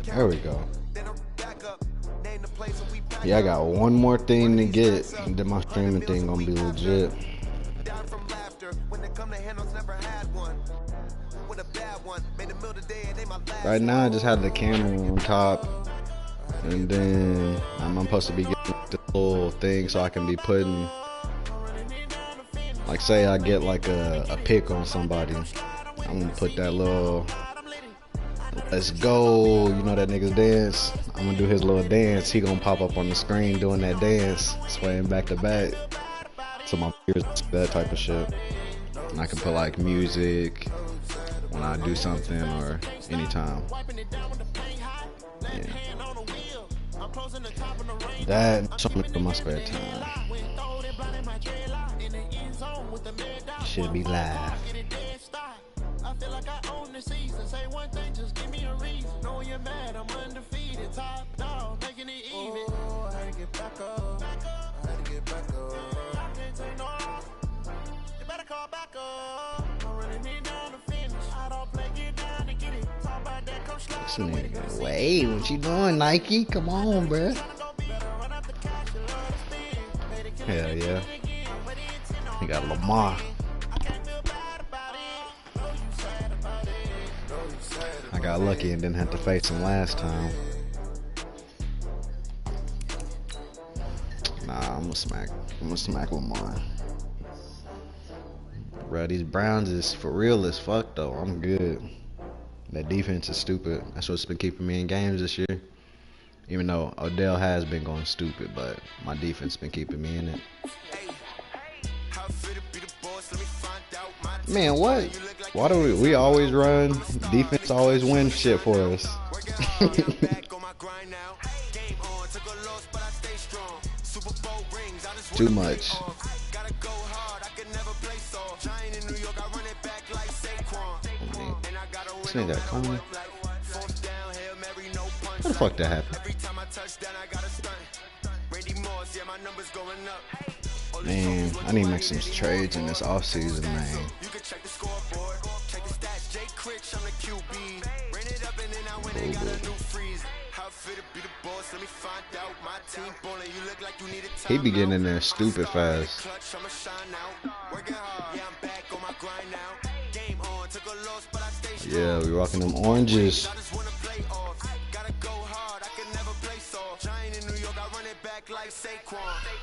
There we go. Yeah, I got one more thing to get, and then my streaming thing gonna be legit. Right now, I just have the camera on top, and then I'm supposed to be getting this little thing so I can be putting, like, say I get like a pick on somebody, I'm gonna put that little "let's go," you know that nigga's dance. I'm gonna do his little dance. He gonna pop up on the screen doing that dance, swaying back to back. So my peers, that type of shit. And I can put like music when I do something or anytime. Yeah. That something for my spare time. Should be live. I feel like I own the season. Say one thing, just give me a reason. Knowing you're mad, I'm undefeated. Top dog, making it even. Oh, I had to get back up. I had to get back up. I can't take no loss. You better call back up. I'm running me down to finish. I don't play, get down to get it. Talk about that, come slide. This nigga, wait, what you doing, Nike? Come on, bruh. Hell yeah. He got Lamar. I got lucky and didn't have to face him last time. Nah, I'm gonna smack Lamar. Bro, these Browns is for real as fuck though. I'm good. That defense is stupid. That's what's been keeping me in games this year. Even though Odell has been going stupid, but my defense been keeping me in it. Man, what? Why do we always run? Defense always wins shit for us. Too much. This nigga coming. What the fuck that happened? Man, I need to make some trades in this offseason, man. He be getting in there stupid fast. Yeah, we rocking them oranges. Like Saquon,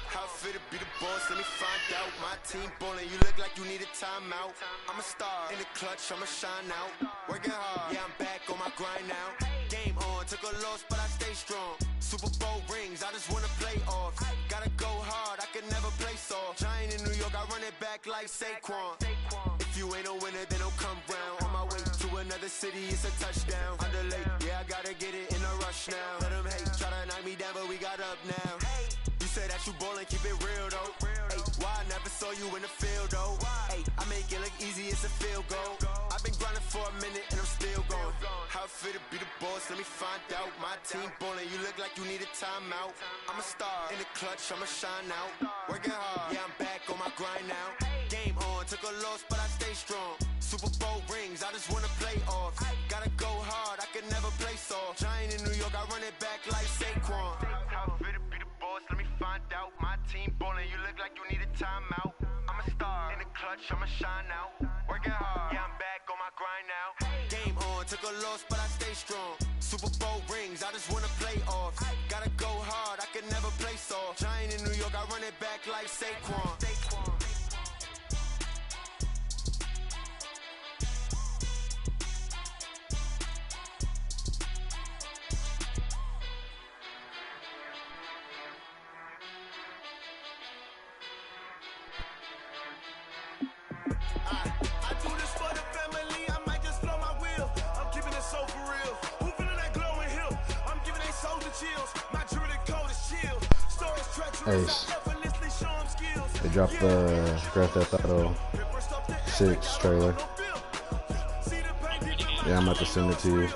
how fit to be the boss? Let me find out. My team ballin', you look like you need a timeout. I'm a star in the clutch, I'ma shine out. Working hard, yeah, I'm back on my grind now. Game on, took a loss, but I stay strong. Super Bowl rings, I just wanna play off. Gotta go hard, I can never play soft. Giant in New York, I run it back like Saquon. If you ain't a winner, then don't come round. On my way to another city, it's a touchdown. Underlay, yeah, I gotta get it in a rush now. Let them hate, try to knock me down, but we got up now. Say that you ballin', keep it real though. Hey, why I never saw you in the field though? Hey, I make it look easy, it's a field goal. I've been grinding for a minute and I'm still going. How fit to be the boss? Let me find out. My team ballin', you look like you need a timeout. I'm a star in the clutch, I'ma shine out. Working hard, yeah, I'm back on my grind now. Game on, took a loss, but I stay strong. Super Bowl rings, I just wanna play off. Gotta go hard, I can never play soft. Giant in New York, I run it back like Saquon. How fit to be the boss? Let me find out. My team ballin', you look like you need a timeout. I'm a star in the clutch, I'ma shine out. Working hard, yeah, I'm back on my grind now. Game on, took a loss, but I stay strong. Super Bowl rings, I just wanna play off. Gotta go hard, I can never play soft. Giant in New York, I run it back like Saquon. I do this for the family, I might just blow my wheel. I'm keeping it so for real. Who feeling that glowing hill? I'm giving they soldier chills. My jewelry code is chill. Storage treacherous, effortlessly show them skills. They dropped the Grand Theft Auto 6 trailer. Yeah, I'm about to send it to you.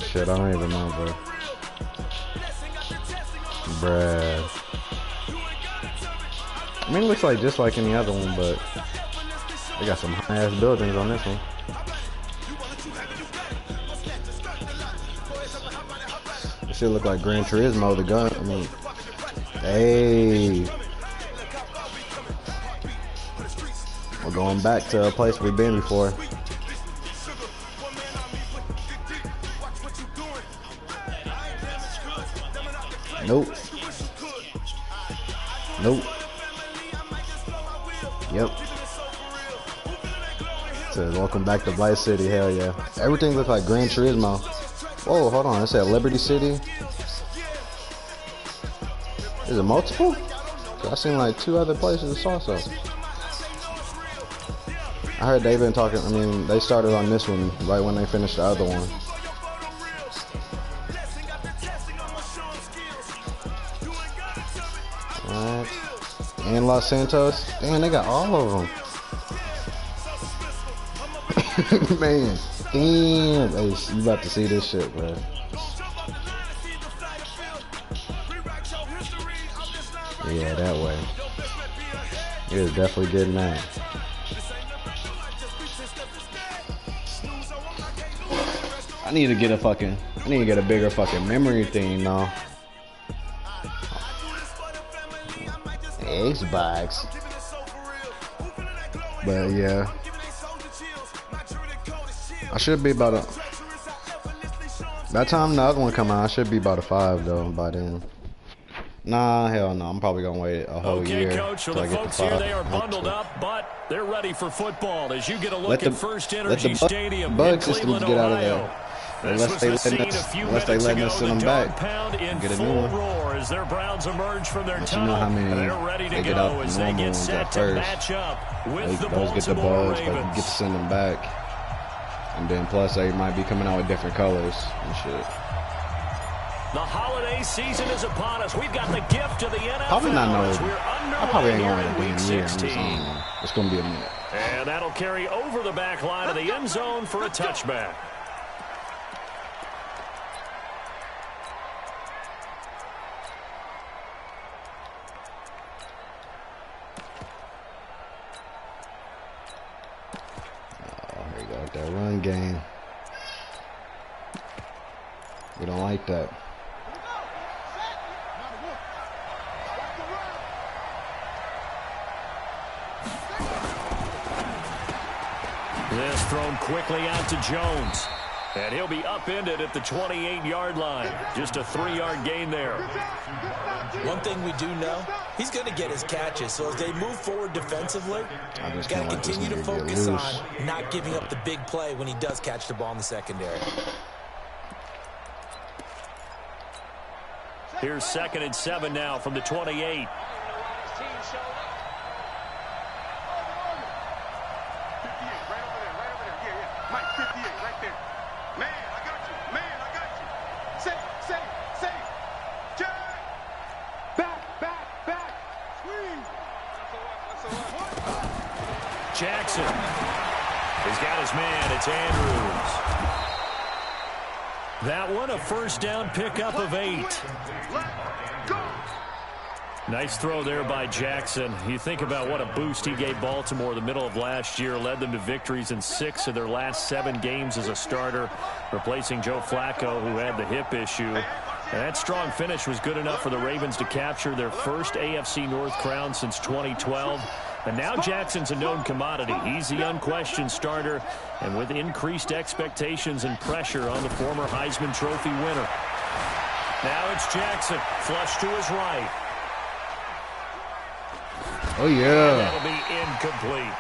Shit, I don't even know, bro. Bruh. I mean, it looks like just like any other one, but they got some high-ass buildings on this one. This shit look like Gran Turismo, the gun. I mean, hey. We're going back to a place we've been before. Nope. Nope. Yep. Says welcome back to Vice City. Hell yeah. Everything looks like Gran Turismo. Whoa, hold on. It said Liberty City. Is it multiple? I seen like 2 other places also. I heard they've been talking. I mean, they started on this one right when they finished the other one. Alright. And Los Santos. Damn, they got all of them. Man, damn. Hey, you about to see this shit, bro. Yeah, that way. It is definitely getting that. I need to get a bigger fucking memory thing now. Xbox. But yeah. I should be about a... By the time the other one come out, I should be about a 5 though by then. Nah, hell no. I'm probably gonna wait a whole year Coach, for the folks here, they are bundled up, but they're ready for football. As you get a look at First Energy Stadium in Cleveland, Ohio. Unless they letting us send them back. Get a new one. As their Browns emerge from their tunnel, you know how many they're ready to they go get out as the they normal get ones set at to first. match up with the those get the Baltimore bugs, but you Ravens. get to send them back. And then plus they might be coming out with different colors and shit. The holiday season is upon us. We've got the gift of the NFL. Probably not no. I probably ain't going to week damn year. It's going to be a minute. And that'll carry over the back line of the end zone for a touchback. Here you go with that run game. We don't like that. This thrown quickly out to Jones. And he'll be upended at the 28-yard line. Just a 3-yard gain there. One thing we do know, he's going to get his catches. So as they move forward defensively, he's got to continue to focus on not giving up the big play when he does catch the ball in the secondary. Here's 2nd and 7 now from the 28. Jackson. He's got his man. It's Andrews. That one, a first down pickup of 8. Nice throw there by Jackson. You think about what a boost he gave Baltimore the middle of last year, led them to victories in 6 of their last 7 games as a starter, replacing Joe Flacco, who had the hip issue. And that strong finish was good enough for the Ravens to capture their first AFC North crown since 2012. And now Jackson's a known commodity. He's the unquestioned starter, and with increased expectations and pressure on the former Heisman Trophy winner. Now it's Jackson, flush to his right. Oh, yeah. And that'll be incomplete.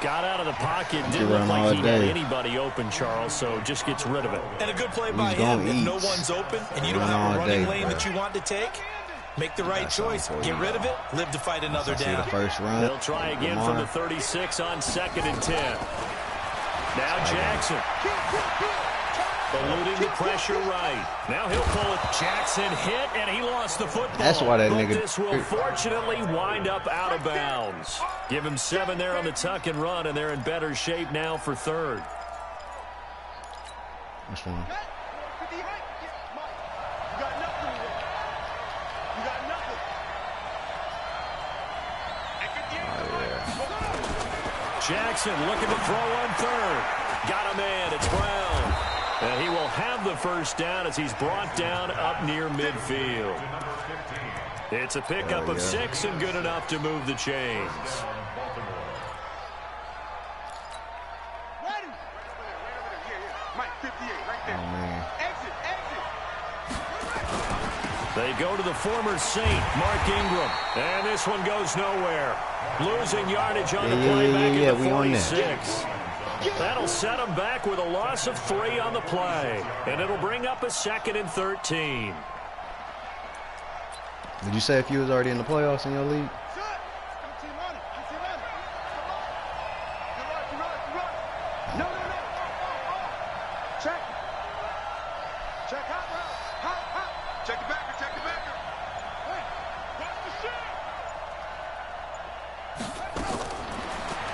Got out of the pocket, didn't look like he had anybody open, Charles, so just gets rid of it. And a good play by him. If no one's open and you don't have a running lane that you want to take, make the right choice, get rid of it, live to fight another down. The first run. They'll try again from the 36 on 2nd and 10. Now Jackson. Eluding the pressure right. Now he'll pull it. Jackson hit, and he lost the football. That's why that nigga... This will fortunately wind up out of bounds. Give him 7 there on the tuck and run, and they're in better shape now for 3rd. Which one? Jackson looking to throw on third. Got him in. It's Brown. And he will have the first down as he's brought down up near midfield. It's a pickup of 6 and good enough to move the chains. They go to the former Saint, Mark Ingram. And this one goes nowhere. Losing yardage on the play back at the 46. That'll set him back with a loss of 3 on the play. And it'll bring up a 2nd and 13. Did you say if you was already in the playoffs in your league?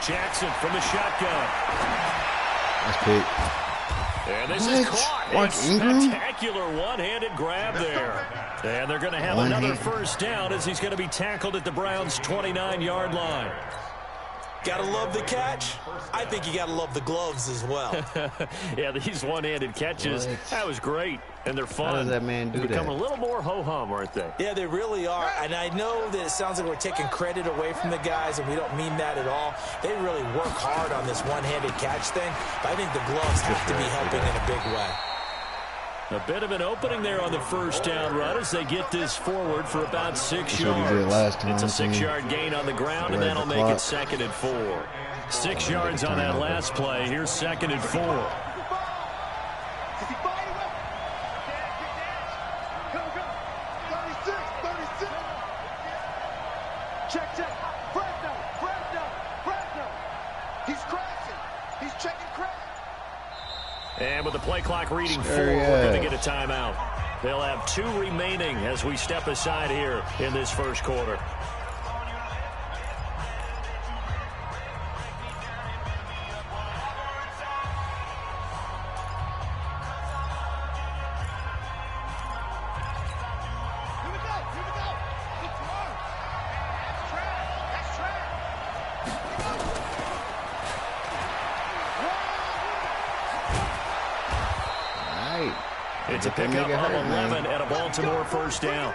Jackson from the shotgun. That's Pete. And this is caught. A spectacular one-handed grab there. And they're going to have another first down as he's going to be tackled at the Browns' 29-yard line. Gotta love the catch. I think you gotta love the gloves as well. Yeah, these one-handed catches, that was great. And they're fun. How does that man do that? Become a little more ho-hum, aren't they? Yeah, they really are. And I know that it sounds like we're taking credit away from the guys, and we don't mean that at all. They really work hard on this one-handed catch thing. But I think the gloves have to be helping in a big way. A bit of an opening there on the first down run as they get this forward for about 6 yards. It's a 6-yard gain on the ground, and that'll make it 2nd and 4. 6 yards on that last play. Here's 2nd and 4. And with the play clock reading 4, we're going to get a timeout. They'll have 2 remaining as we step aside here in this first quarter. It's a pickup of 11 and a Baltimore first down.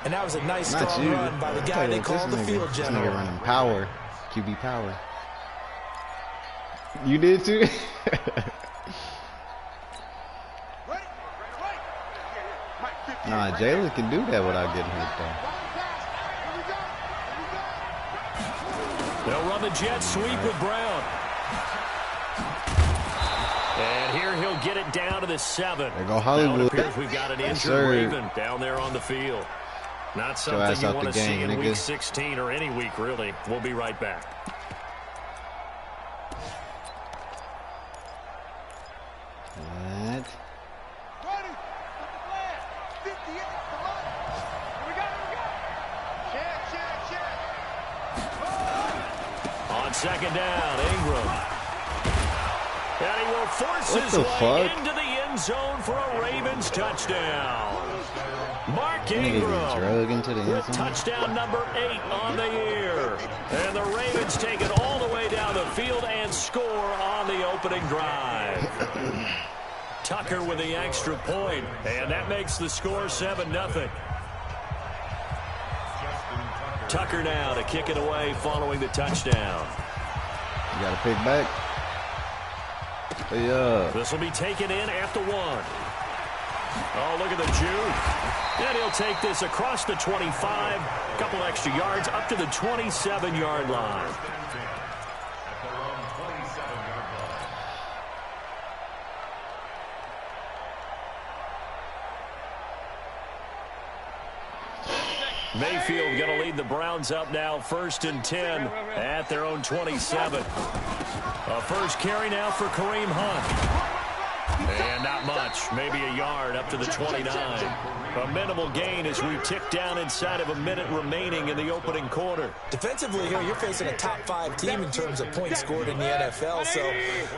And that was a nice strong run by the guy they called the field general. This nigga running power, QB power. You did too? Nah, Jalen can do that without getting hurt though. They'll run the jet sweep with Brown. And here he'll get it down to the 7. There go Hollywood. Now it appears we've got an injured Raven down there on the field. Not something you want to see in week 16 or any week, really. We'll be right back. What? On 2nd down, Ingram. And he will force his way into the end zone for a Ravens touchdown. Mark Ingram with touchdown number 8 on the year. And the Ravens take it all the way down the field and score on the opening drive. Tucker with the extra point, and that makes the score 7-0. Tucker now to kick it away following the touchdown. You got to pick back. Yeah. This will be taken in after 1. Oh, look at the juke. And he'll take this across the 25. A couple extra yards up to the 27-yard line. Mayfield going to lead the Browns up now 1st and 10 at their own 27. A first carry now for Kareem Hunt. And not much, maybe a yard up to the 29. A minimal gain as we tick down inside of a minute remaining in the opening quarter. Defensively here, you're facing a top-5 team in terms of points scored in the NFL. So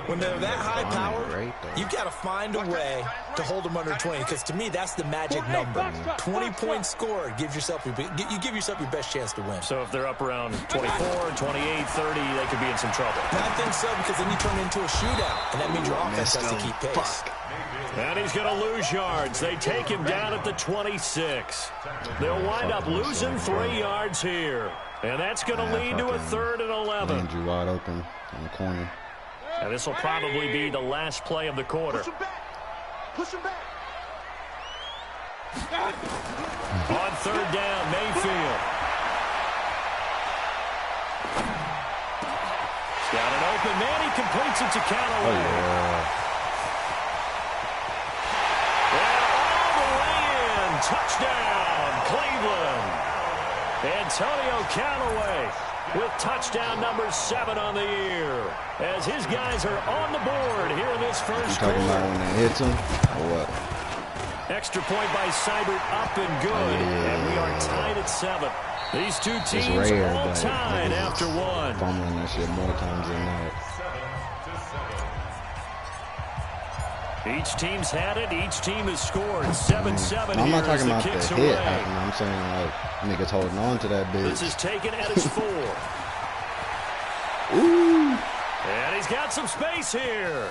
when they're that high power, you've got to find a way to hold them under 20. Because to me, that's the magic number. 20 points scored gives yourself you give yourself your best chance to win. So if they're up around 24, 28, 30, they could be in some trouble. I think so, because then you turn it into a shootout, and that means your offense has to keep pace. And he's going to lose yards. They take him down at the 26. They'll wind up losing 3 yards here. And that's going to lead to a 3rd and 11. Landry wide open in the corner. And this will probably be the last play of the quarter. Push him back. Push him back. On 3rd down, Mayfield. He's got an open man. He completes it to Callaway. Oh, yeah. Touchdown, Cleveland. Antonio Callaway with touchdown number 7 on the year as his guys are on the board here in this first quarter. You talking about when it hits him or what? Extra point by Seibert, up and good. And we are tied at 7. These two teams all tied after 1. Fumbling that shit more times than that. Each team's had it. Each team has scored 7-7. I'm not talking about the hit happening. I'm saying like niggas holding on to that bitch. This is taken at his 4. Ooh. And he's got some space here.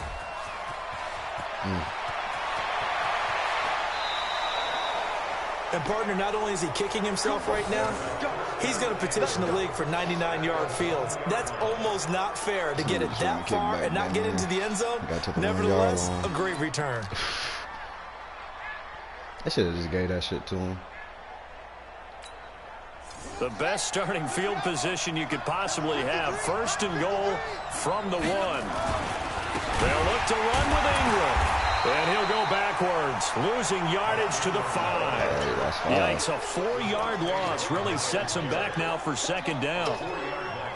And, partner, not only is he kicking himself right now, he's going to petition the league for 99-yard fields. That's almost not fair to get it that far and not get into the end zone. Nevertheless, a great return. I should have just gave that shit to him. The best starting field position you could possibly have. 1st and goal from the 1. They'll look to run with Ingram. And he'll go backwards, losing yardage to the 5. Yikes, a 4-yard loss really sets him back now for 2nd down.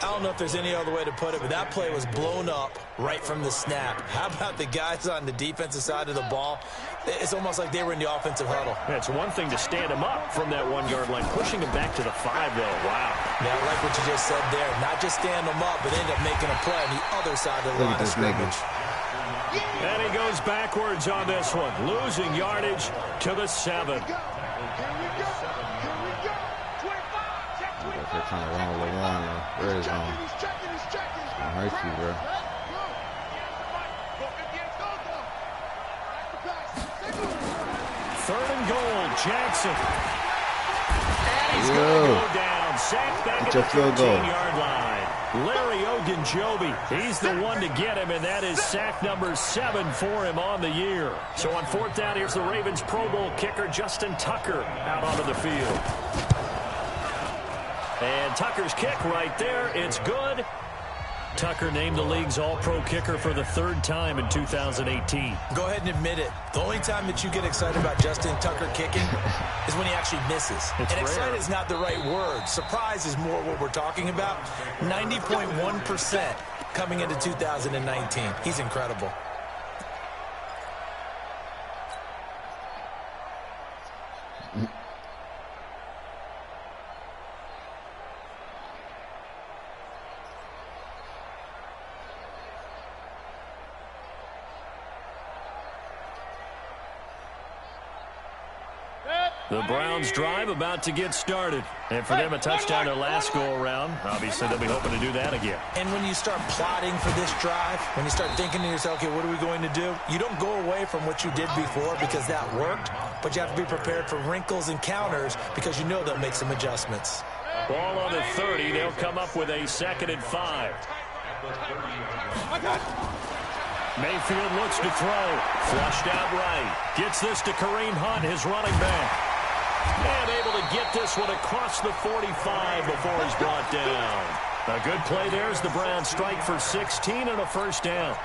I don't know if there's any other way to put it, but that play was blown up right from the snap. How about the guys on the defensive side of the ball? It's almost like they were in the offensive huddle. Yeah, it's one thing to stand him up from that 1-yard line. Pushing him back to the 5, though. Wow. Yeah, I like what you just said there. Not just stand him up, but end up making a play on the other side of the line of scrimmage. And he goes backwards on this one, losing yardage to the 7. They're trying to run with LeWarn. Where is he? It's gonna hurt you, bro. 3rd and goal, Jackson. And he's going to go down. Sacked back at the 13-yard line. Larry Ogunjobi, he's the one to get him, and that is sack number 7 for him on the year. So on 4th down, here's the Ravens Pro Bowl kicker, Justin Tucker, out onto the field. And Tucker's kick right there. It's good. Tucker named the league's all-pro kicker for the 3rd time in 2018. Go ahead and admit it. The only time that you get excited about Justin Tucker kicking is when he actually misses. It's and rare. Excited is not the right word. Surprise is more what we're talking about. 90.1% coming into 2019. He's incredible. The Browns drive about to get started. And for them, a touchdown their last go-around. Obviously, they'll be hoping to do that again. And when you start plotting for this drive, when you start thinking to yourself, okay, what are we going to do? You don't go away from what you did before because that worked, but you have to be prepared for wrinkles and counters because you know they'll make some adjustments. Ball on the 30. They'll come up with a 2nd and 5. Mayfield looks to throw. Flushed out right. Gets this to Kareem Hunt, his running back. And able to get this one across the 45 before he's brought down. A good play there as the Browns strike for 16 and a 1st down.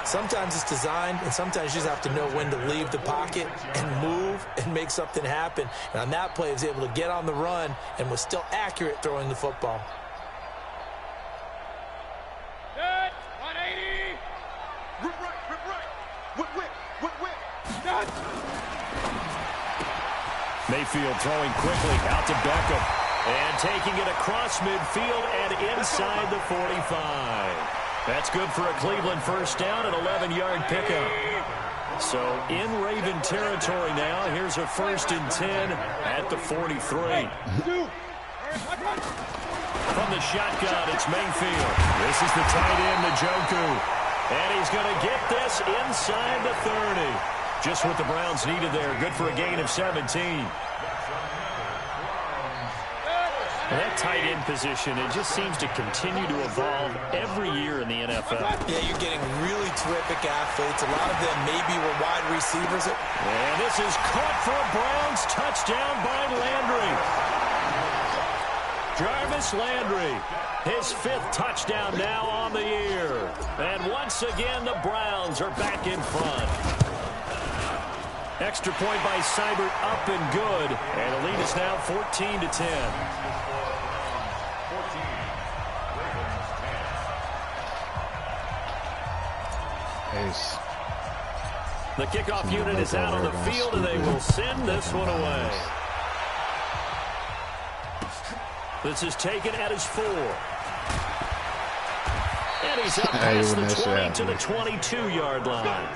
Sometimes it's designed, and sometimes you just have to know when to leave the pocket and move and make something happen. And on that play, he was able to get on the run and was still accurate throwing the football. Good. 180. Rip right. Rip right. Whip, whip. Whip, whip. Done. Mayfield throwing quickly out to Beckham. And taking it across midfield and inside the 45. That's good for a Cleveland first down, an 11-yard pickup. So in Raven territory now. Here's a 1st and 10 at the 43. From the shotgun, it's Mayfield. This is the tight end, Njoku. And he's going to get this inside the 30. Just what the Browns needed there. Good for a gain of 17. That tight end position, it just seems to continue to evolve every year in the NFL. Yeah, you're getting really terrific athletes. A lot of them maybe were wide receivers. And this is caught for a Browns touchdown by Landry. Jarvis Landry, his 5th touchdown now on the year. And once again, the Browns are back in front. Extra point by Seibert up and good. And the lead is now 14-10. Ace. The kickoff unit is out on the field, and they will send this one away. This is taken at his 4. And he's up past the 20 to the 22-yard line.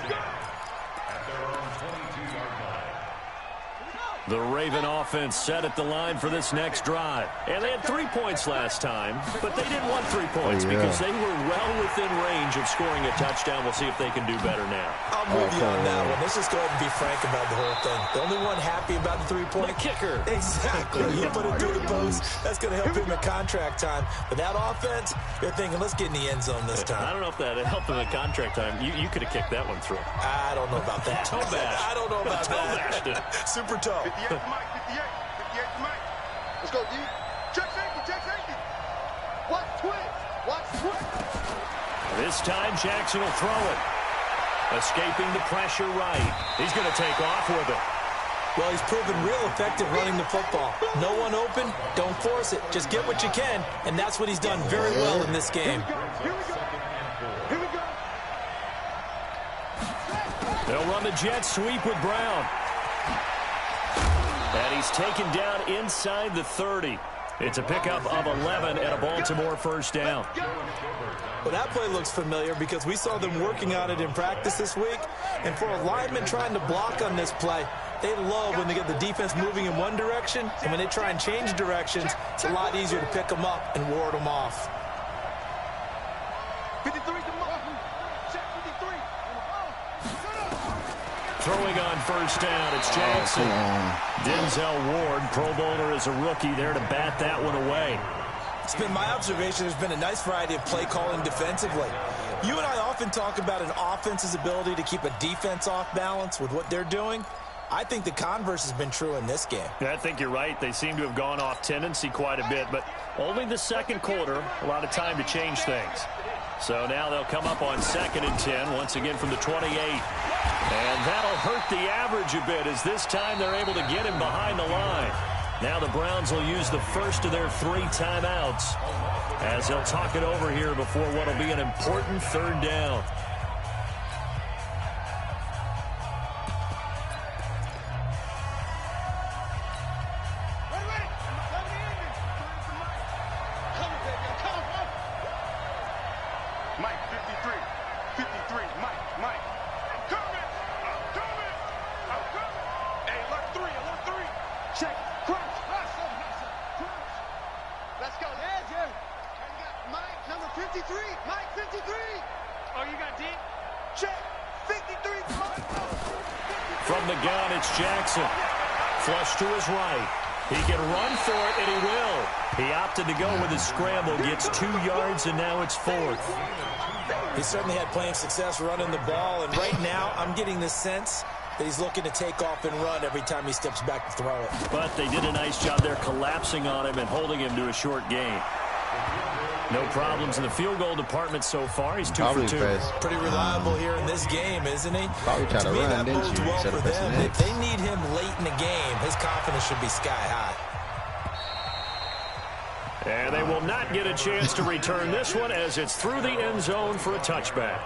The Raven offense set at the line for this next drive. And they had 3 points last time, but they didn't want 3 points because they were well within range of scoring a touchdown. We'll see if they can do better now. I'm with you on that one. Let's just go ahead and be frank about the whole thing. The only one happy about the 3-point kicker. Exactly. He put it through the post. That's going to help him at contract time. But that offense, they're thinking, let's get in the end zone this time. I don't know if that helped him at contract time. You could have kicked that one through. I don't know about that. Toe bash. I don't know about that. Super toe. 58 to Mike, 58 to Mike. Let's go, D. Check safety. Watch twist. This time, Jackson will throw it. Escaping the pressure right. He's going to take off with it. Well, he's proven real effective running the football. No one open, don't force it. Just get what you can, and that's what he's done very well in this game. Here we go. They'll run the jet sweep with Brown. And he's taken down inside the 30. It's a pickup of 11 and a Baltimore first down. Well, that play looks familiar because we saw them working on it in practice this week. And for a lineman trying to block on this play, they love when they get the defense moving in one direction. And when they try and change directions, it's a lot easier to pick them up and ward them off. 53 to Mike. Check 53. Throwing on first down, it's Jackson. Denzel Ward, Pro Bowler as a rookie, there to bat that one away. It's been my observation there's been a nice variety of play calling defensively. You and I often talk about an offense's ability to keep a defense off balance with what they're doing. I think the converse has been true in this game. Yeah, I think you're right. They seem to have gone off tendency quite a bit, but only the second quarter, a lot of time to change things. So now they'll come up on 2nd and 10, once again from the 28. And that'll hurt the average a bit as this time they're able to get him behind the line. Now the Browns will use the first of their 3 timeouts as they'll talk it over here before what will be an important 3rd down. Mike, 53. 53. Mike. I'm coming. Hey, alert 3. Check. Crunch. Let's go. Yeah. You got Mike, number 53. Mike, 53. Oh, you got D? Check. 53. From the gun, it's Jackson. Flush to his right. He can run for it, and he will. He opted to go with his scramble, gets 2 yards, and now it's 4th. He certainly had plenty of success running the ball, and right now I'm getting the sense that he's looking to take off and run every time he steps back to throw it. But they did a nice job there collapsing on him and holding him to a short gain. No problems in the field goal department so far. He's 2 for 2. Pretty reliable here in this game, isn't he? Probably try to me, run, that didn't bodes you? well Instead for of them. pressing If they need him late in the game, his confidence should be sky high. And they will not get a chance to return this one as it's through the end zone for a touchback.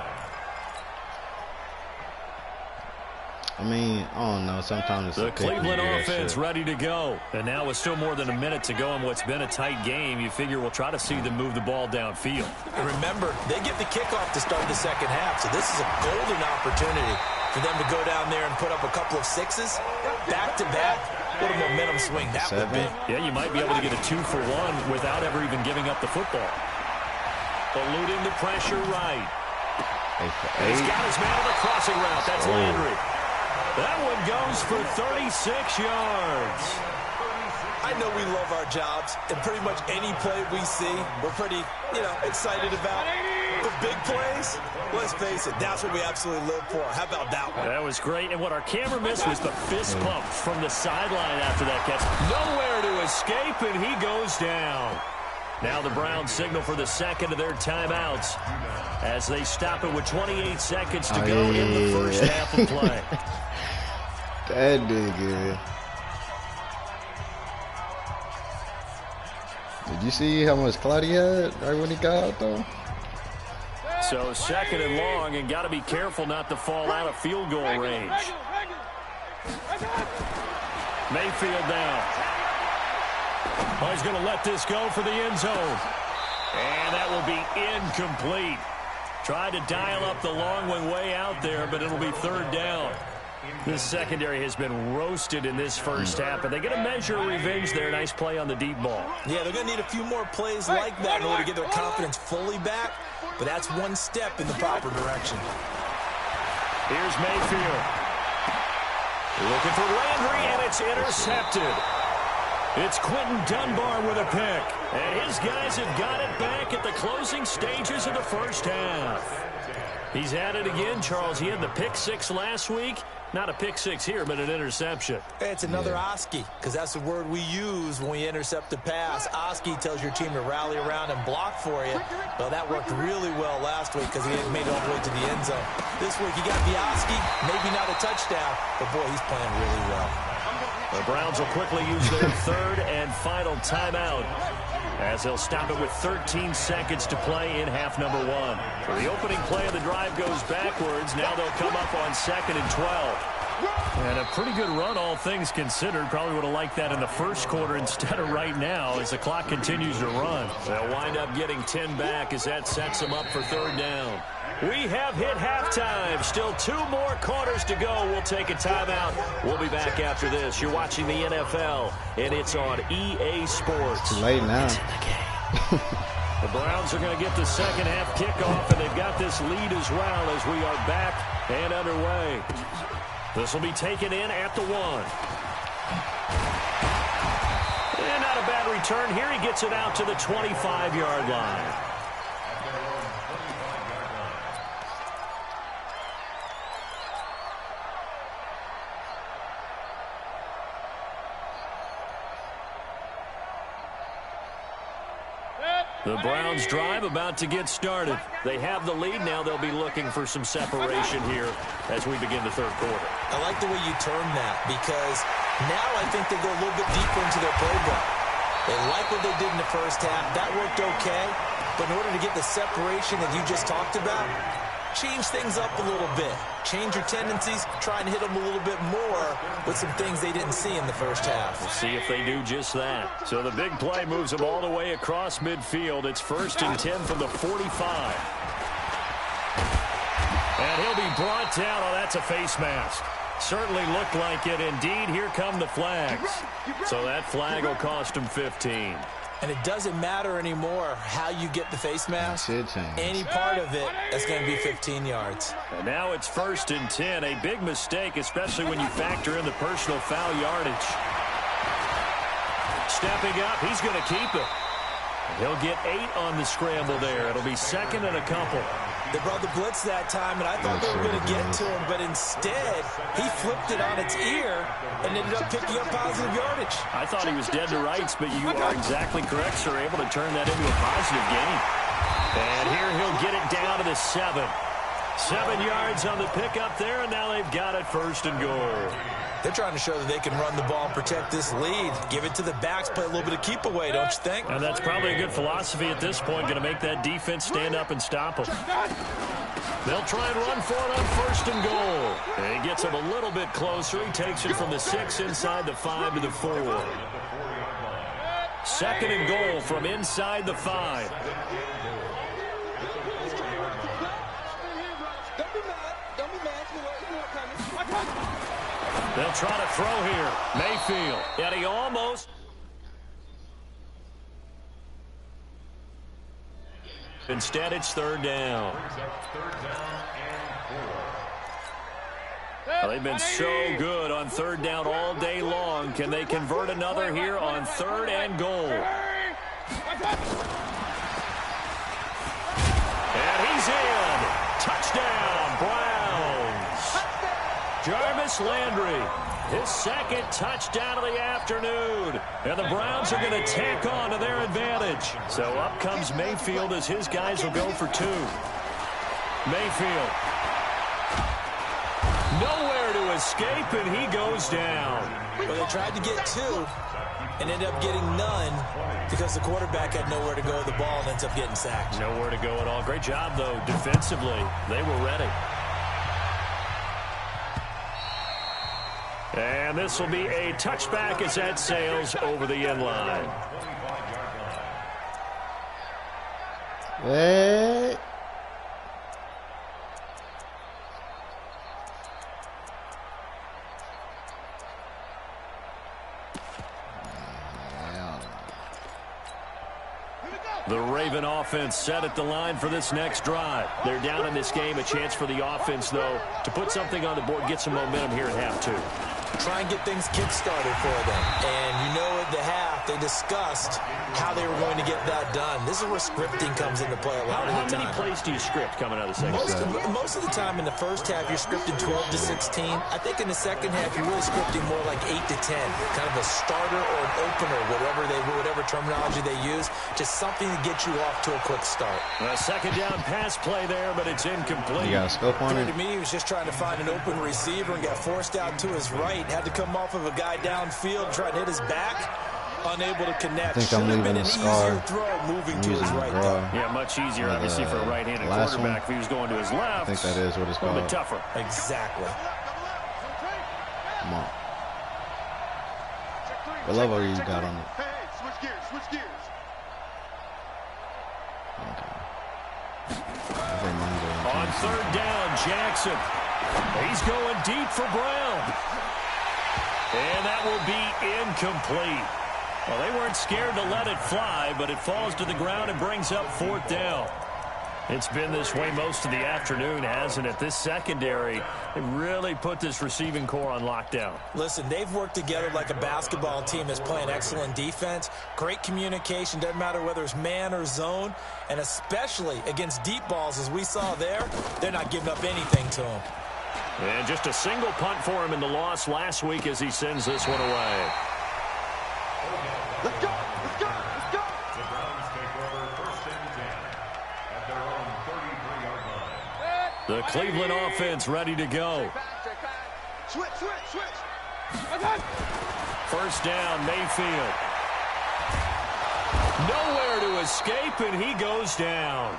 I mean, I don't know. Sometimes it's the Cleveland offense ready to go. And now with still more than a minute to go in what's been a tight game, you figure we'll try to see them move the ball downfield. And remember, they get the kickoff to start the second half, so this is a golden opportunity for them to go down there and put up a couple of sixes back-to-back. What a momentum swing that would be. Yeah, you might be able to get a 2-for-1 without ever even giving up the football. Eluding the pressure right. He's got his man on the crossing route. That's Landry. That one goes for 36 yards. I know we love our jobs, and pretty much any play we see, we're pretty, excited about. But big plays, let's face it, that's what we absolutely live for. How about that one? That was great, and what our camera missed was the fist pump from the sideline after that catch. Nowhere to escape, and he goes down. Now the Browns signal for the second of their timeouts as they stop it with 28 seconds to go in the first half of play. That nigga. Did you see how much clout he had right when he got out, though? So second and long, and got to be careful not to fall out of field goal range. Mayfield down. Oh, he's going to let this go for the end zone. And that will be incomplete. Tried to dial up the long one way out there, but it'll be third down. This secondary has been roasted in this first half, but they're going to measure revenge there. Nice play on the deep ball. Yeah, they're going to need a few more plays like that in order to get their confidence fully back, but that's one step in the proper direction. Here's Mayfield. Looking for Landry, and it's intercepted. It's Quentin Dunbar with a pick, and his guys have got it back at the closing stages of the first half. He's at it again, Charles. He had the pick six last week. Not a pick six here, but an interception. It's another Oski, because that's the word we use when we intercept a pass. Oski tells your team to rally around and block for you. Well, that worked really well last week because he made it all the way to the end zone. This week, he got the Oski, maybe not a touchdown, but boy, he's playing really well. The Browns will quickly use their third and final timeout as they'll stop it with 13 seconds to play in half number one. So the opening play of the drive goes backwards. Now they'll come up on 2nd and 12. And a pretty good run, all things considered. Probably would have liked that in the first quarter instead of right now as the clock continues to run. They'll wind up getting 10 back as that sets them up for third down. We have hit halftime. Still 2 more quarters to go. We'll take a timeout. We'll be back after this. You're watching the NFL, and it's on EA Sports. It's late now. It's in the game. The Browns are going to get the second half kickoff, and they've got this lead as well as we are back and underway. This will be taken in at the 1. And not a bad return here. He gets it out to the 25-yard line. The Browns drive about to get started. They have the lead. Now they'll be looking for some separation here as we begin the third quarter. I like the way you term that because now I think they go a little bit deeper into their playbook. They like what they did in the first half. That worked okay. But in order to get the separation that you just talked about, change things up a little bit. Change your tendencies, try and hit them a little bit more with some things they didn't see in the first half. We'll see if they do just that. So the big play moves them all the way across midfield. It's 1st and 10 from the 45. And he'll be brought down. Oh, that's a face mask. Certainly looked like it. Indeed, here come the flags. So that flag will cost him 15. And it doesn't matter anymore how you get the face mask. Any part of it, that's going to be 15 yards. And now it's 1st and 10. A big mistake, especially when you factor in the personal foul yardage. Stepping up, he's going to keep it. He'll get 8 on the scramble there. It'll be 2nd and a couple. They brought the blitz that time, and I thought they were going to get to him, but instead, he flipped it on its ear and ended up picking up positive yardage. I thought he was dead to rights, but you are exactly correct, sir. Able to turn that into a positive gain. And here he'll get it down to the 7. 7 yards on the pickup there, and now they've got it 1st and goal. They're trying to show that they can run the ball and protect this lead. Give it to the backs, play a little bit of keep away, don't you think? And that's probably a good philosophy at this point, going to make that defense stand up and stop them. They'll try and run for it on 1st and goal. And he gets him a little bit closer. He takes it from the 6 inside the 5 to the 4. 2nd and goal from inside the 5. They'll try to throw here. Mayfield. And he almost. Instead, it's 3rd down. Well, they've been so good on 3rd down all day long. Can they convert another here on 3rd and goal? And he's in. Touchdown, Browns. Jarvis Landry, his 2nd touchdown of the afternoon. And the Browns are going to tack on to their advantage. So up comes Mayfield as his guys will go for 2. Mayfield. Nowhere to escape, and he goes down. Well, they tried to get 2 and ended up getting none because the quarterback had nowhere to go with the ball and ends up getting sacked. Nowhere to go at all. Great job, though, defensively. They were ready. And this will be a touchback as that sails over the end line. Hey. The Raven offense set at the line for this next drive. They're down in this game. A chance for the offense, though, to put something on the board, get some momentum here at half 2. Try and get things kick-started for them. And you know at the half, they discussed how they were going to get that done. This is where scripting comes into play a lot of the time. How many plays do you script coming out of the second half? Most of the time in the first half, you're scripting 12 to 16. I think in the second half, you're really scripting more like 8 to 10. Kind of a starter or an opener, whatever terminology they use. Just something to get you off to a quick start. A 2nd down pass play there, but it's incomplete. You got a scope on it? To me, he was just trying to find an open receiver and got forced out to his right. Had to come off of a guy downfield, trying to hit his back. Unable to connect. I think I'm leaving the scar. Throw moving to his right. Yeah, much easier, obviously, for a right-handed quarterback if he was going to his left. I think that is what it's called. A little bit tougher. Exactly. Come on. What level you got on it? Hey, switch gears, switch gears. On 3rd down, Jackson. He's going deep for Brown. And that will be incomplete. Well, they weren't scared to let it fly, but it falls to the ground and brings up 4th down. It's been this way most of the afternoon, hasn't it? This secondary, they really put this receiving core on lockdown. Listen, they've worked together like a basketball team that's playing excellent defense. Great communication, doesn't matter whether it's man or zone. And especially against deep balls, as we saw there, they're not giving up anything to them. And just a single punt for him in the loss last week as he sends this one away. Let's go, let's go, let's go. The Browns take over 1st and 10 at their own 33-yard line. The Cleveland offense ready to go. Switch, switch, switch. 1st down, Mayfield. Nowhere to escape, and he goes down.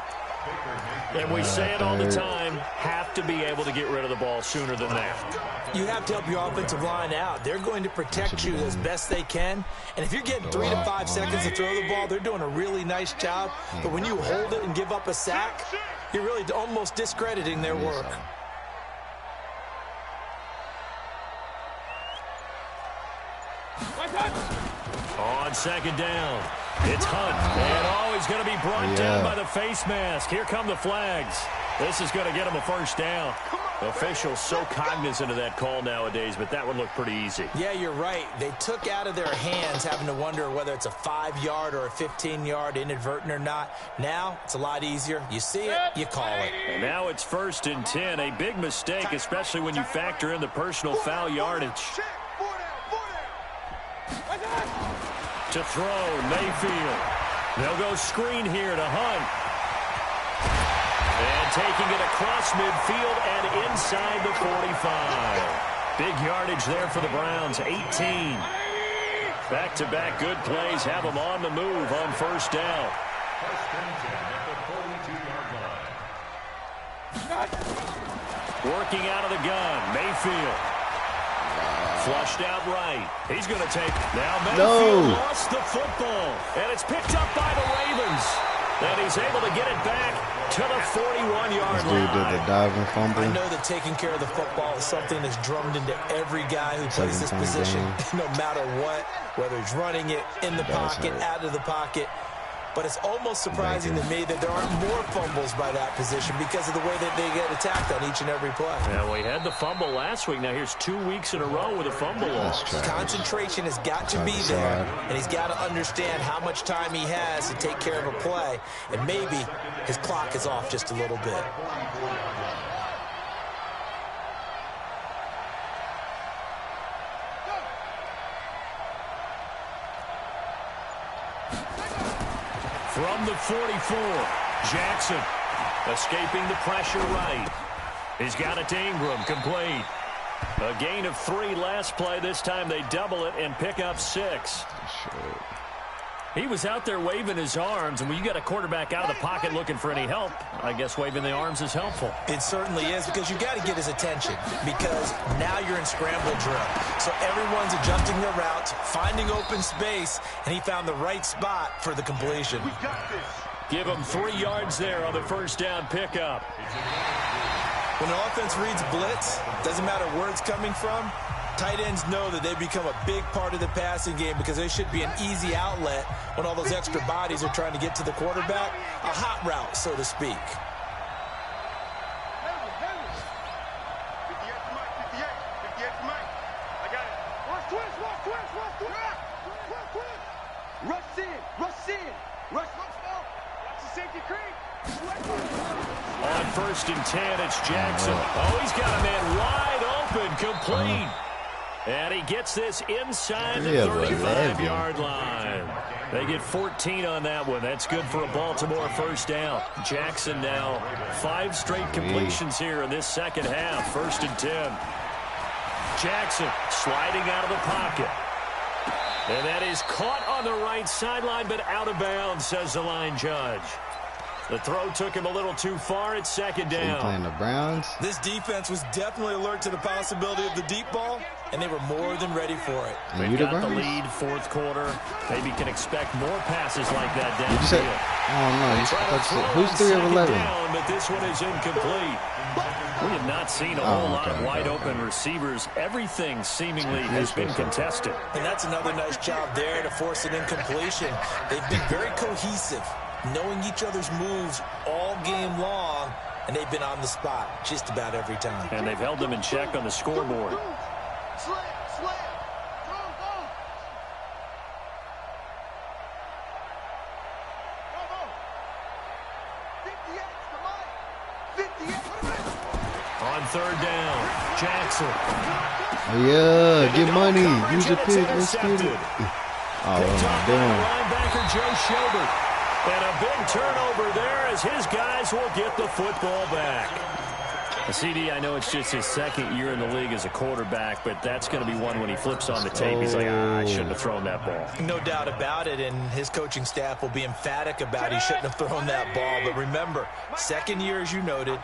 And we say it all the time, have to be able to get rid of the ball sooner than that. You have to help your offensive line out. They're going to protect you as best they can. And if you're getting 3 to 5 seconds to throw the ball, they're doing a really nice job. But when you hold it and give up a sack, you're really almost discrediting their work. On 2nd down, it's Hunt. And he's going to be brought down by the face mask. Here come the flags. This is going to get him a 1st down. Officials so cognizant of that call nowadays, but that would look pretty easy. Yeah, you're right. They took out of their hands having to wonder whether it's a 5-yard or a 15-yard, inadvertent or not. Now, it's a lot easier. You see it, you call it. And now it's 1st and 10. A big mistake, especially when you factor in the personal foul yardage. To throw, Mayfield. They'll go screen here to Hunt. And taking it across midfield and inside the 45. Big yardage there for the Browns, 18. Back-to-back good plays have them on the move on 1st down. 1st and 10 at the 42-yard Working out of the gun, Mayfield. Flushed out right. He's going to take. Now Mayfield lost the football. And it's picked up by the Ravens. And he's able to get it back to the 41-yard This line. dude did the diving fumble. I know that taking care of the football is something that's drummed into every guy who plays this position, no matter what, whether he's running it in the pocket, out of the pocket. But it's almost surprising to me that there aren't more fumbles by that position because of the way that they get attacked on each and every play. Yeah, we had the fumble last week. Now here's 2 weeks in a row with a fumble loss. Concentration has got to be there, and he's got to understand how much time he has to take care of a play, and maybe his clock is off just a little bit. From the 44, Jackson escaping the pressure right. He's got it to Ingram, complete. A gain of 3 last play. This time they double it and pick up 6. He was out there waving his arms, and when you got a quarterback out of the pocket looking for any help, I guess waving the arms is helpful. It certainly is, because you've got to get his attention, because now you're in scramble drill. So everyone's adjusting their routes, finding open space, and he found the right spot for the completion. Give him 3 yards there on the first down pickup. When an offense reads blitz, doesn't matter where it's coming from, tight ends know that they've become a big part of the passing game because they should be an easy outlet when all those extra bodies are trying to get to the quarterback. A hot route, so to speak. On 1st and 10, it's Jackson. Oh, he's got a man wide open, complete. And he gets this inside the 35-yard line. They get 14 on that one. That's good for a Baltimore first down. Jackson now 5 straight completions here in this second half. 1st and 10. Jackson sliding out of the pocket. And that is caught on the right sideline, but out of bounds, says the line judge. The throw took him a little too far. It's 2nd down. Playing the Browns. This defense was definitely alert to the possibility of the deep ball, and they were more than ready for it. They've got the lead, 4th quarter. Maybe can expect more passes like that down. Did you say? Oh no! Who's 3 of 11? Down, but this one is incomplete. We have not seen a whole lot of wide open receivers. Everything seemingly has been contested. And that's another nice job there to force an incompletion. They've been very cohesive, knowing each other's moves all game long, and they've been on the spot just about every time. And they've held them in check on the scoreboard. On 3rd down, Jackson. Oh yeah, get money. Use your pick. Let's get it. Oh, what am I doing? Linebacker Joe Schobert. And a big turnover there as his guys will get the football back. CD, I know it's just his 2nd year in the league as a quarterback, but that's going to be one when he flips on the tape. He's like, I shouldn't have thrown that ball. No doubt about it, and his coaching staff will be emphatic about he shouldn't have thrown that ball. But remember, 2nd year, as you noted,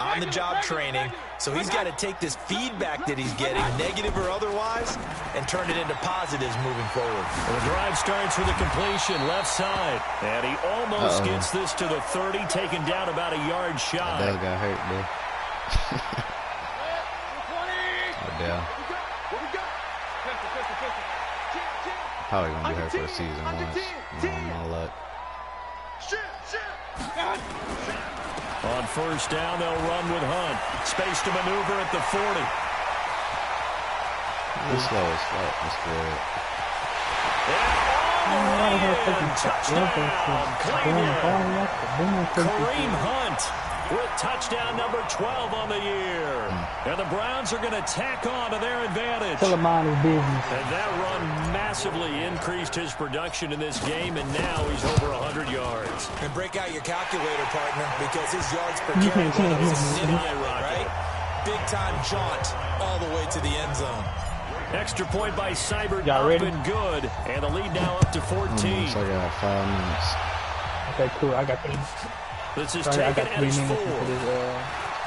on-the-job training, so he's got to take this feedback that he's getting, negative or otherwise, and turn it into positives moving forward. Well, the drive starts with a completion left side, and he almost gets this to the 30, taken down about a yard shy. That got hurt, bro. Probably gonna be hurt for the season once. No luck. On 1st down, they'll run with Hunt. Space to maneuver at the 40. It's slow. That's good. Kareem Hunt with touchdown number 12 on the year. And the Browns are going to tack on to their advantage. Tell him mind his business. And that run massively increased his production in this game, and now he's over 100 yards. And break out your calculator, partner, because his yards per carry is right? Big-time jaunt all the way to the end zone. Extra point by Seibert, up and good. And the lead now up to 14. So I got 5 minutes. Okay, cool. I got 3. This is Sorry, I taken got 3 as minutes 4. for this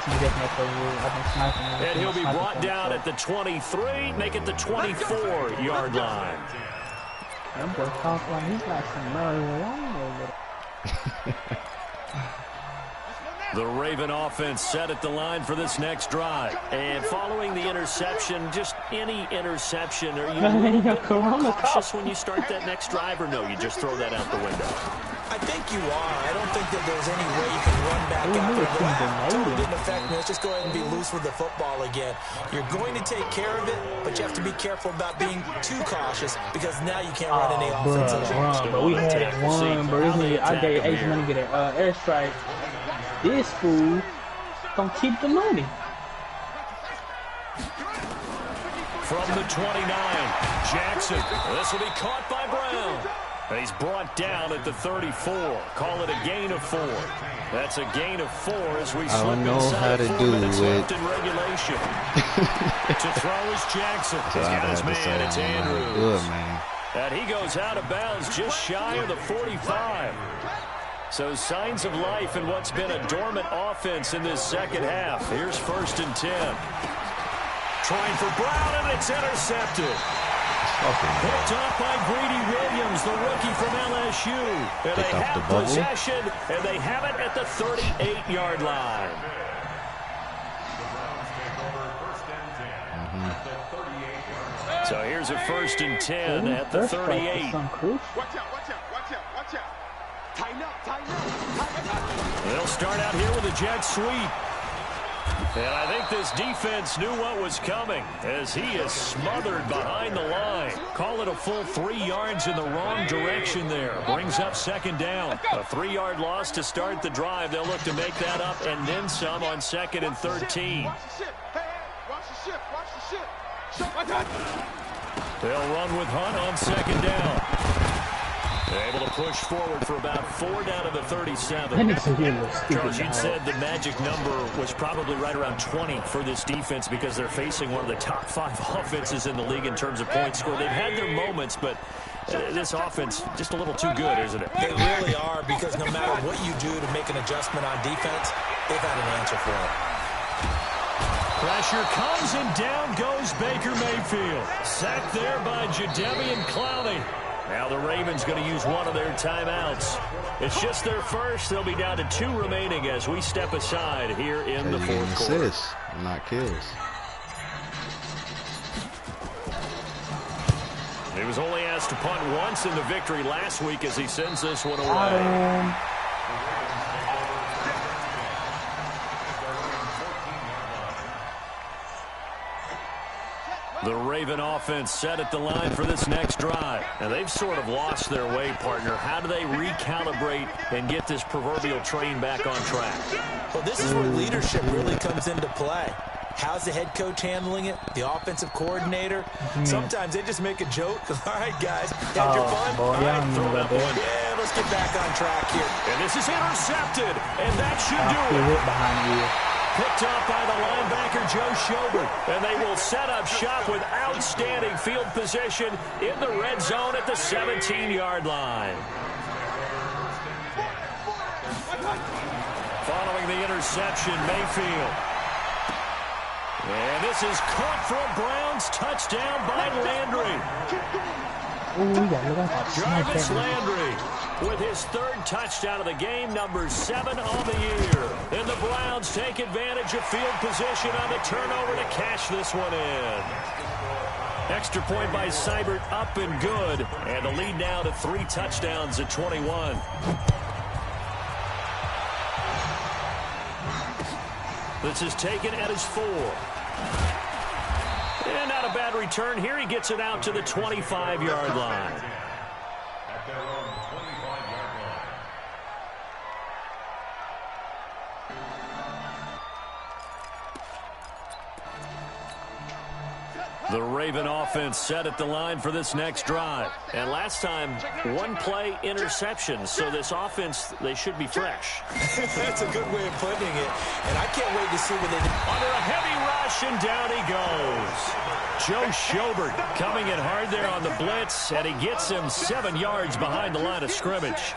And he'll be brought down at the 23, make it the 24-yard line. I'm just talking like he's got some nerve. The Raven offense set at the line for this next drive. And following the interception, just any interception, are you cautious when you start that next drive, or no, you just throw that out the window? I think you are. I don't think that there's any way you can run back out there. Totally didn't affect me. Let's just go ahead and be loose with the football again. You're going to take care of it, but you have to be careful about being too cautious because now you can't run any offense at all. But we had one, bro. I gave H money to get an airstrike. This fool don't keep the money. From the 29, Jackson. This will be caught by Brown. And he's brought down at the 34. Call it a gain of 4. That's a gain of 4 as we slip inside 4 minutes left in regulation. To throw is Jackson. He's got his man. It's Andrews. Good, man. And he goes out of bounds just shy of the 45. So signs of life in what's been a dormant offense in this second half. Here's 1st and 10. Trying for Brown, and it's intercepted. Picked off by Greedy Williams, the rookie from LSU. And they have possession, and they have it at the 38-yard line. So here's a 1st and 10 at the 38. Watch out, watch out, watch out, watch out. Tighten up, tighten up, tighten up. They'll start out here with a jet sweep. And I think this defense knew what was coming as he is smothered behind the line. Call it a full 3 yards in the wrong direction there. Brings up 2nd down. A 3-yard loss to start the drive. They'll look to make that up and then some on 2nd and 13. Watch the ship, hey, watch the ship, watch the ship. They'll run with Hunt on 2nd down. They're able to push forward for about 4 down to the 37. Charles, you'd said the magic number was probably right around 20 for this defense because they're facing one of the top 5 offenses in the league in terms of points scored. They've had their moments, but this offense just a little too good, isn't it? They really are, because no matter what you do to make an adjustment on defense, they've had an answer for it. Pressure comes, and down goes Baker Mayfield. Sacked there by Jadeveon Clowney. Now the Ravens going to use one of their timeouts. It's just their first. They'll be down to 2 remaining as we step aside here in the 4th quarter. Assists, not kills. He was only asked to punt once in the victory last week as he sends this one away. The Raven offense set at the line for this next drive. And they've sort of lost their way, partner. How do they recalibrate and get this proverbial train back on track? Well, this is where leadership really comes into play. How's the head coach handling it? The offensive coordinator? Sometimes they just make a joke. All right, guys, had your fun? All right, throw it up one. Yeah, let's get back on track here. And this is intercepted, and that should do it. Behind you. Picked off by the linebacker, Joe Schobert. And they will set up shop with outstanding field position in the red zone at the 17-yard line. Following the interception, Mayfield. And this is caught for a Browns touchdown by Landry. Jarvis Landry with his 3rd touchdown of the game, number 7 on the year. And the Browns take advantage of field position on the turnover to cash this one in. Extra point by Seibert, up and good. And the lead now to 3 touchdowns at 21. This is taken at his 4. And not a bad return here. He gets it out to the 25-yard line. At their own 25-yard line. The Raven offense set at the line for this next drive. And last time, 1 play interception. So this offense, they should be fresh. That's a good way of putting it. And I can't wait to see what they do. Under a heavy rush, and down he goes. Joe Schobert coming in hard there on the blitz, and he gets him 7 yards behind the line of scrimmage.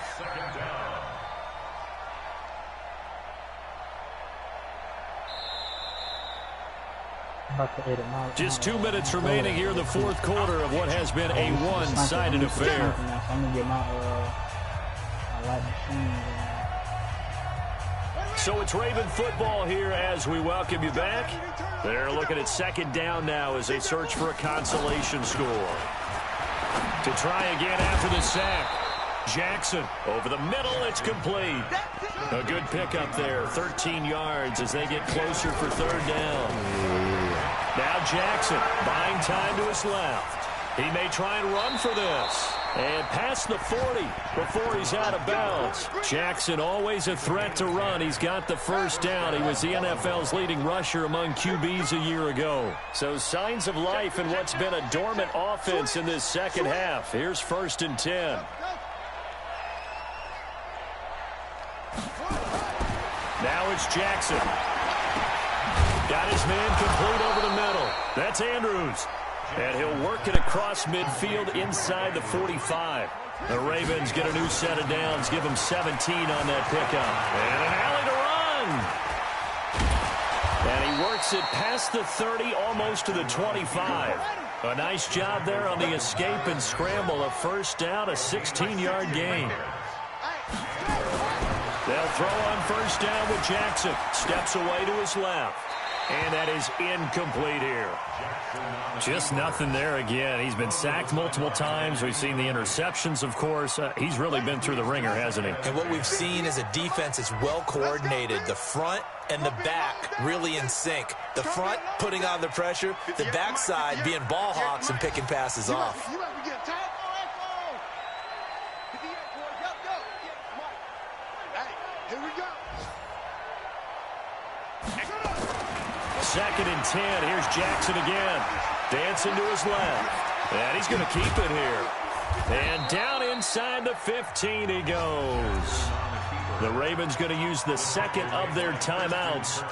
Just 2 minutes remaining here in the fourth quarter of what has been a one-sided affair. So it's Raven football here as we welcome you back. They're looking at second down now as they search for a consolation score. To try again after the sack. Jackson over the middle. It's complete. A good pickup there. 13 yards as they get closer for third down. Now Jackson buying time to his left. He may try and run for this. And past the 40 before he's out of bounds. Jackson always a threat to run. He's got the first down. He was the NFL's leading rusher among QBs a year ago. So signs of life in what's been a dormant offense in this second half. Here's 1st and 10. Now it's Jackson. Got his man complete over the middle. That's Andrews. And he'll work it across midfield inside the 45. The Ravens get a new set of downs, give them 17 on that pickup. And an alley to run. And he works it past the 30, almost to the 25. A nice job there on the escape and scramble. A first down, a 16-yard gain. They'll throw on first down with Jackson. Steps away to his left. And that is incomplete here. Just nothing there again. He's been sacked multiple times. We've seen the interceptions, of course. He's really been through the ringer, hasn't he? And what we've seen is a defense that's well coordinated. The front and the back really in sync. The front putting on the pressure. The backside being ball hawks and picking passes off. Here we go. 2nd and 10. Here's Jackson again. Dancing to his left. And he's going to keep it here. And down inside the 15 he goes. The Ravens going to use the second of their timeouts.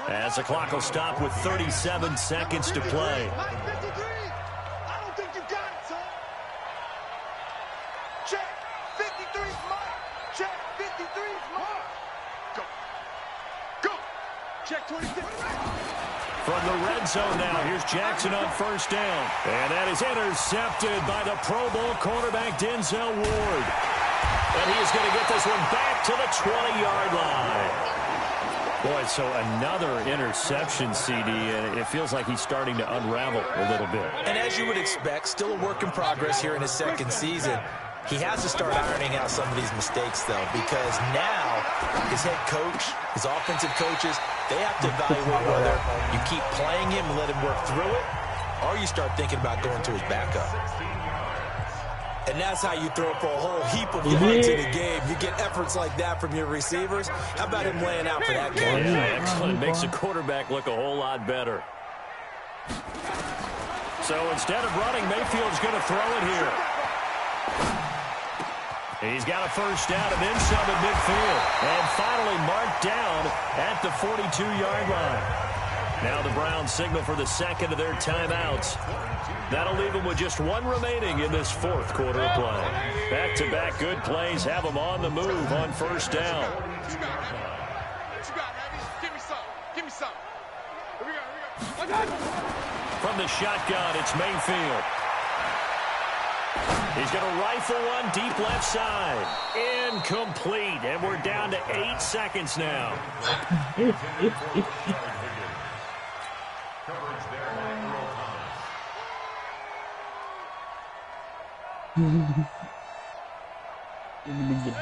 As the clock will stop with 37 seconds to play. I don't think you got it, son. Check. 53 Mike. Check. 53 Mike. Go. Go. Check 26. From the red zone now, here's Jackson on first down. And that is intercepted by the Pro Bowl cornerback Denzel Ward. And he is going to get this one back to the 20-yard line. Boy, so another interception, CD, and it feels like he's starting to unravel a little bit. And as you would expect, still a work in progress here in his second season. He has to start ironing out some of these mistakes, though, because now his head coach, his offensive coaches, they have to evaluate whether you keep playing him and let him work through it, or you start thinking about going to his backup. And that's how you throw for a whole heap of yards in a game. You get efforts like that from your receivers. How about him laying out for that game? Yeah, excellent. Makes the quarterback look a whole lot better. So instead of running, Mayfield's going to throw it here. He's got a first down and then some at midfield. And finally marked down at the 42-yard line. Now the Browns signal for the second of their timeouts. That'll leave them with just one remaining in this fourth quarter of play. Back-to-back good plays have them on the move on first down. What you got, baby? Give me some. Give me some. Here we go. From the shotgun, it's Mayfield. He's going to rifle one deep left side. Incomplete. And we're down to 8 seconds now.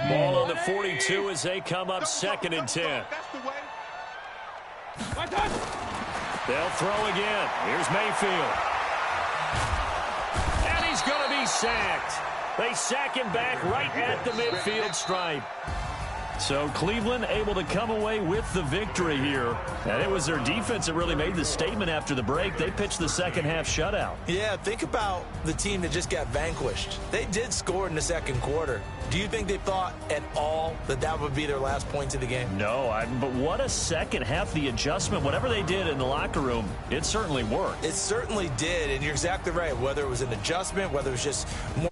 Ball on the 42 as they come up 2nd and 10. They'll throw again. Here's Mayfield. And he's going to be sacked. They sack him back right at the midfield stripe. So Cleveland able to come away with the victory here. And it was their defense that really made the statement after the break. They pitched the second half shutout. Yeah, think about the team that just got vanquished. They did score in the second quarter. Do you think they thought at all that that would be their last points of the game? No, but what a second half. The adjustment, whatever they did in the locker room, it certainly worked. It certainly did, and you're exactly right. Whether it was an adjustment, whether it was just more